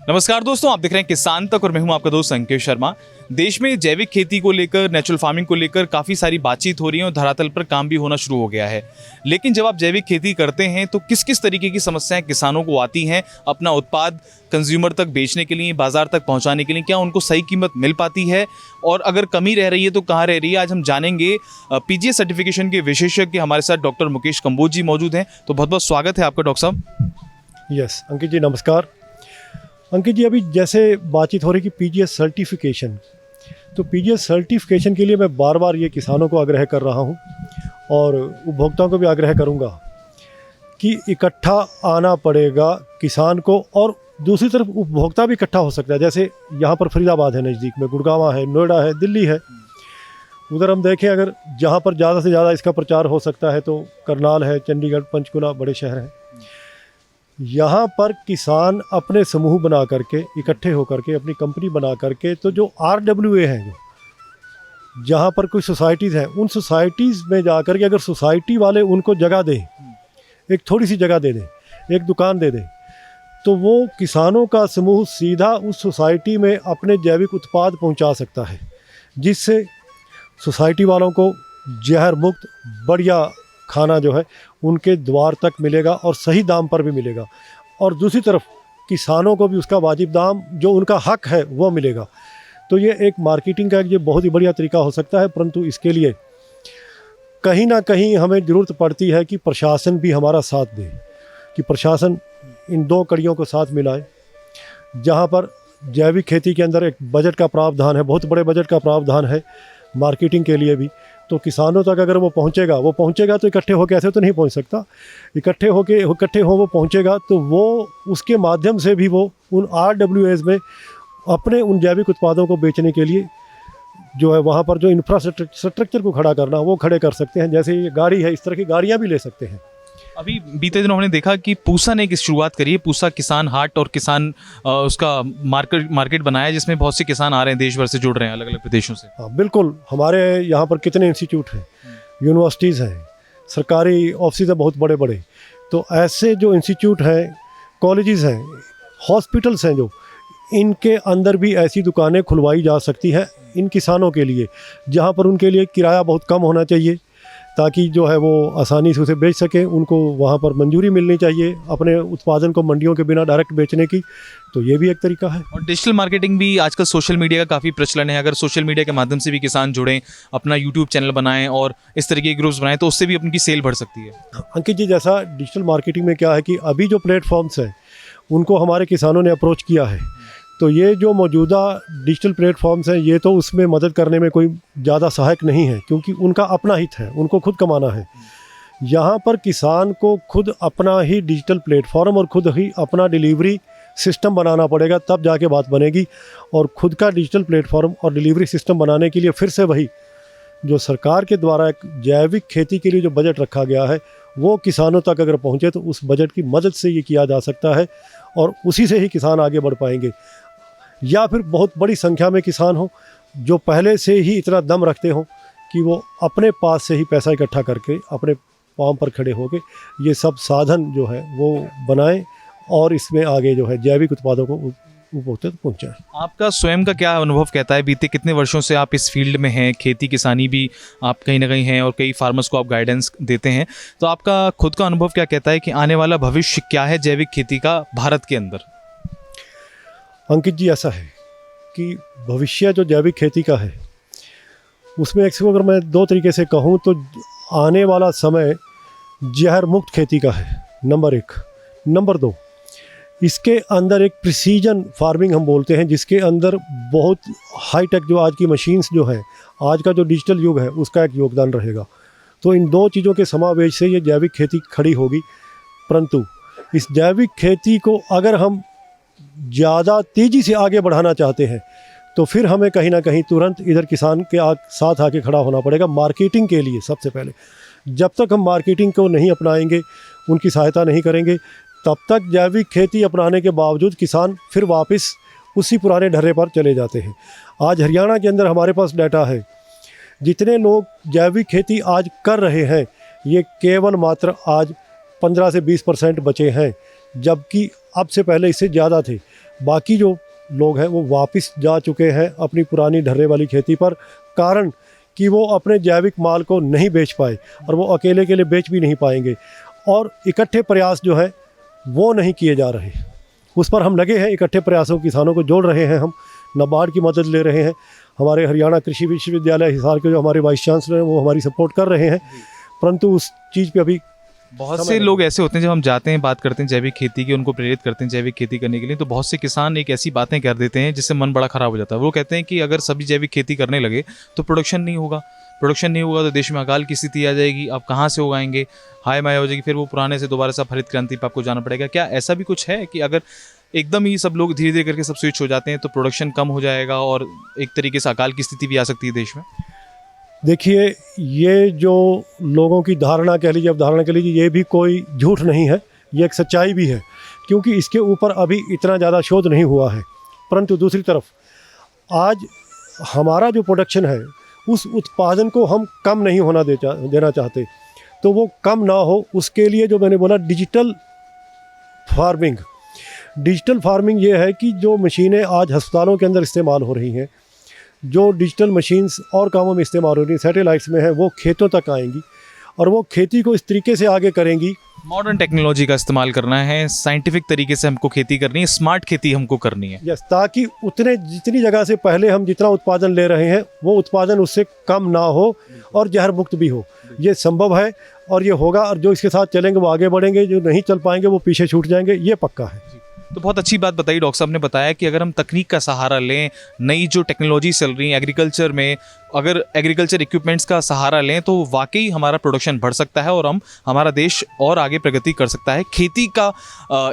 नमस्कार दोस्तों, आप देख रहे हैं किसान तक और मैं हूं आपका दोस्त अंकित शर्मा। देश में जैविक खेती को लेकर, नेचुरल फार्मिंग को लेकर काफ़ी सारी बातचीत हो रही है और धरातल पर काम भी होना शुरू हो गया है। लेकिन जब आप जैविक खेती करते हैं तो किस किस तरीके की समस्याएं किसानों को आती हैं अपना उत्पाद कंज्यूमर तक बेचने के लिए, बाजार तक पहुंचाने के लिए? क्या उनको सही कीमत मिल पाती है और अगर कमी रह रही है तो कहाँ रह रही है? आज हम जानेंगे। पीजीएस सर्टिफिकेशन के विशेषज्ञ हमारे साथ डॉक्टर मुकेश कंबोज जी मौजूद हैं। तो बहुत बहुत स्वागत है आपका डॉक्टर साहब। यस अंकित जी, नमस्कार। अंकित जी, अभी जैसे बातचीत हो रही कि पीजीएस सर्टिफिकेशन, तो पीजीएस सर्टिफिकेशन के लिए मैं बार बार ये किसानों को आग्रह कर रहा हूँ और उपभोक्ताओं को भी आग्रह करूँगा कि इकट्ठा आना पड़ेगा किसान को, और दूसरी तरफ उपभोक्ता भी इकट्ठा हो सकता है। जैसे यहाँ पर फरीदाबाद है, नज़दीक में गुड़गांव है, नोएडा है, दिल्ली है। उधर हम देखें अगर जहाँ पर ज़्यादा से ज़्यादा इसका प्रचार हो सकता है तो करनाल है, चंडीगढ़, पंचकुला, बड़े शहर हैं। यहाँ पर किसान अपने समूह बना करके, इकट्ठे होकर के, अपनी कंपनी बना करके, तो जो RWA हैं, जो जहाँ पर कोई सोसाइटीज़ हैं, उन सोसाइटीज़ में जा कर के अगर सोसाइटी वाले उनको जगह दें, एक थोड़ी सी जगह दे दें, एक दुकान दे दें, तो वो किसानों का समूह सीधा उस सोसाइटी में अपने जैविक उत्पाद पहुँचा सकता है, जिससे सोसाइटी वालों को जहर मुक्त बढ़िया खाना जो है उनके द्वार तक मिलेगा और सही दाम पर भी मिलेगा, और दूसरी तरफ किसानों को भी उसका वाजिब दाम, जो उनका हक है, वो मिलेगा। तो ये एक मार्केटिंग का ये बहुत ही बढ़िया तरीका हो सकता है, परंतु इसके लिए कहीं ना कहीं हमें ज़रूरत पड़ती है कि प्रशासन भी हमारा साथ दे, कि प्रशासन इन दो कड़ियों को साथ मिलाए। जहाँ पर जैविक खेती के अंदर एक बजट का प्रावधान है, बहुत बड़े बजट का प्रावधान है मार्केटिंग के लिए भी, तो किसानों तक अगर वो पहुंचेगा तो इकट्ठे होकर ऐसे तो नहीं पहुंच सकता। इकट्ठे हो वो पहुंचेगा तो वो उसके माध्यम से भी वो उन RWAs में अपने उन जैविक उत्पादों को बेचने के लिए जो है वहाँ पर जो इंफ्रास्ट्रक्चर को खड़ा करना, वो खड़े कर सकते हैं। जैसे ये गाड़ी है, इस तरह की गाड़ियाँ भी ले सकते हैं। अभी बीते दिनों हमने देखा कि पूसा ने एक शुरुआत करी है, पूसा किसान हाट, और किसान उसका मार्केट बनाया है जिसमें बहुत से किसान आ रहे हैं, देश भर से जुड़ रहे हैं, अलग अलग प्रदेशों से। हाँ बिल्कुल, हमारे यहाँ पर कितने इंस्टीट्यूट हैं, यूनिवर्सिटीज़ हैं, सरकारी ऑफिस हैं बहुत बड़े बड़े। तो ऐसे जो इंस्टीट्यूट हैं, कॉलेजेस हैं, हॉस्पिटल्स हैं, जो इनके अंदर भी ऐसी दुकानें खुलवाई जा सकती हैं इन किसानों के लिए, जहाँ पर उनके लिए किराया बहुत कम होना चाहिए, ताकि जो है वो आसानी से उसे बेच सकें। उनको वहाँ पर मंजूरी मिलनी चाहिए अपने उत्पादन को मंडियों के बिना डायरेक्ट बेचने की। तो ये भी एक तरीका है। और डिजिटल मार्केटिंग भी आजकल सोशल मीडिया का काफ़ी प्रचलन है। अगर सोशल मीडिया के माध्यम से भी किसान जुड़ें, अपना यूट्यूब चैनल बनाएं और इस तरीके के ग्रुप्स बनाएं, तो उससे भी उनकी सेल बढ़ सकती है। अंकित जी, जैसा डिजिटल मार्केटिंग में क्या है कि अभी जो प्लेटफॉर्म्स हैं उनको हमारे किसानों ने अप्रोच किया है, तो ये जो मौजूदा डिजिटल प्लेटफॉर्म्स हैं ये तो उसमें मदद करने में कोई ज़्यादा सहायक नहीं है, क्योंकि उनका अपना हित है, उनको खुद कमाना है। यहाँ पर किसान को खुद अपना ही डिजिटल प्लेटफॉर्म और खुद ही अपना डिलीवरी सिस्टम बनाना पड़ेगा, तब जाके बात बनेगी। और खुद का डिजिटल प्लेटफॉर्म और डिलीवरी सिस्टम बनाने के लिए फिर से वही जो सरकार के द्वारा एक जैविक खेती के लिए जो बजट रखा गया है, वो किसानों तक अगर पहुँचे तो उस बजट की मदद से ये किया जा सकता है, और उसी से ही किसान आगे बढ़ पाएंगे। या फिर बहुत बड़ी संख्या में किसान हो जो पहले से ही इतना दम रखते हो कि वो अपने पास से ही पैसा इकट्ठा करके अपने पाँव पर खड़े होके ये सब साधन जो है वो बनाएं, और इसमें आगे जो है जैविक उत्पादों को उपभोक्ता तक पहुँचाएं। आपका स्वयं का क्या अनुभव कहता है? बीते कितने वर्षों से आप इस फील्ड में हैं, खेती किसानी भी आप कहीं ना कहीं हैं और कई फार्मर्स को आप गाइडेंस देते हैं, तो आपका खुद का अनुभव क्या कहता है कि आने वाला भविष्य क्या है जैविक खेती का भारत के अंदर? अंकित जी, ऐसा है कि भविष्य जो जैविक खेती का है उसमें अगर मैं दो तरीके से कहूँ तो आने वाला समय जहर मुक्त खेती का है, नंबर 1। नंबर 2, इसके अंदर एक प्रिसीजन फार्मिंग हम बोलते हैं, जिसके अंदर बहुत हाईटेक जो आज की मशीन्स जो हैं, आज का जो डिजिटल युग है, उसका एक योगदान रहेगा। तो इन दो चीज़ों के समावेश से ये जैविक खेती खड़ी होगी। परंतु इस जैविक खेती को अगर हम ज़्यादा तेज़ी से आगे बढ़ाना चाहते हैं तो फिर हमें कहीं ना कहीं तुरंत इधर किसान के साथ आके खड़ा होना पड़ेगा मार्केटिंग के लिए। सबसे पहले जब तक हम मार्केटिंग को नहीं अपनाएंगे, उनकी सहायता नहीं करेंगे, तब तक जैविक खेती अपनाने के बावजूद किसान फिर वापस उसी पुराने ढर्रे पर चले जाते हैं। आज हरियाणा के अंदर हमारे पास डाटा है, जितने लोग जैविक खेती आज कर रहे हैं ये केवल मात्र आज 15 से 20% बचे हैं, जबकि अब से पहले इससे ज़्यादा थे। बाकी जो लोग हैं वो वापस जा चुके हैं अपनी पुरानी ढर्रे वाली खेती पर, कारण कि वो अपने जैविक माल को नहीं बेच पाए और वो अकेले के लिए बेच भी नहीं पाएंगे, और इकट्ठे प्रयास जो है वो नहीं किए जा रहे। उस पर हम लगे हैं, इकट्ठे प्रयासों किसानों को जोड़ रहे हैं, हम नाबार्ड की मदद ले रहे हैं, हमारे हरियाणा कृषि विश्वविद्यालय हिसार के जो हमारे वाइस चांसलर हैं वो हमारी सपोर्ट कर रहे हैं, परंतु उस चीज़ पे अभी बहुत से लोग ऐसे होते हैं जब हम जाते हैं बात करते हैं जैविक खेती की, उनको प्रेरित करते हैं जैविक खेती करने के लिए, तो बहुत से किसान एक ऐसी बातें कर देते हैं जिससे मन बड़ा खराब हो जाता है। वो कहते हैं कि अगर सभी जैविक खेती करने लगे तो प्रोडक्शन नहीं होगा, प्रोडक्शन नहीं होगा तो देश में अकाल की स्थिति आ जाएगी, आप कहाँ से उगाएंगे, हाय माय हो जाएगी, फिर वो पुराने से दोबारा से हरित क्रांति पर आपको जाना पड़ेगा। क्या ऐसा भी कुछ है कि अगर एकदम ही सब लोग धीरे धीरे करके सब स्विच हो जाते हैं तो प्रोडक्शन कम हो जाएगा और एक तरीके से अकाल की स्थिति भी आ सकती है देश में? देखिए, ये जो लोगों की धारणा कह लीजिए, अब धारणा कह लीजिए, ये भी कोई झूठ नहीं है, ये एक सच्चाई भी है, क्योंकि इसके ऊपर अभी इतना ज़्यादा शोध नहीं हुआ है। परंतु दूसरी तरफ आज हमारा जो प्रोडक्शन है उस उत्पादन को हम कम नहीं होना देना चाहते, तो वो कम ना हो उसके लिए जो मैंने बोला डिजिटल फार्मिंग ये है कि जो मशीनें आज अस्पतालों के अंदर इस्तेमाल हो रही हैं, जो डिजिटल मशीन्स और कामों में इस्तेमाल हो रही हैं, सैटेलाइट्स में है, वो खेतों तक आएंगी और वो खेती को इस तरीके से आगे करेंगी। मॉडर्न टेक्नोलॉजी का इस्तेमाल करना है, साइंटिफिक तरीके से हमको खेती करनी है, स्मार्ट खेती हमको करनी है। यस, ताकि जितनी जगह से पहले हम जितना उत्पादन ले रहे हैं वो उत्पादन उससे कम ना हो और जहर मुक्त भी हो। ये संभव है और ये होगा, और जो इसके साथ चलेंगे वो आगे बढ़ेंगे, जो नहीं चल पाएंगे वो पीछे छूट जाएंगे, ये पक्का है। तो बहुत अच्छी बात बताई डॉक्टर साहब ने, बताया कि अगर हम तकनीक का सहारा लें, नई जो टेक्नोलॉजी चल रही है एग्रीकल्चर में, अगर एग्रीकल्चर इक्विपमेंट्स का सहारा लें तो वाकई हमारा प्रोडक्शन बढ़ सकता है और हमारा देश और आगे प्रगति कर सकता है। खेती का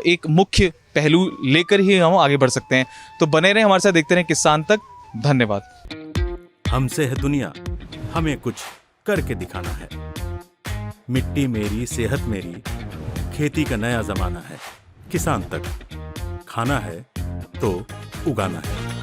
एक मुख्य पहलू लेकर ही हम आगे बढ़ सकते हैं। तो बने रहें हमारे साथ, देखते रहें किसान तक। धन्यवाद। हमसे है दुनिया, हमें कुछ करके दिखाना है। मिट्टी मेरी, सेहत मेरी, खेती का नया जमाना है। किसान तक, खाना है तो उगाना है।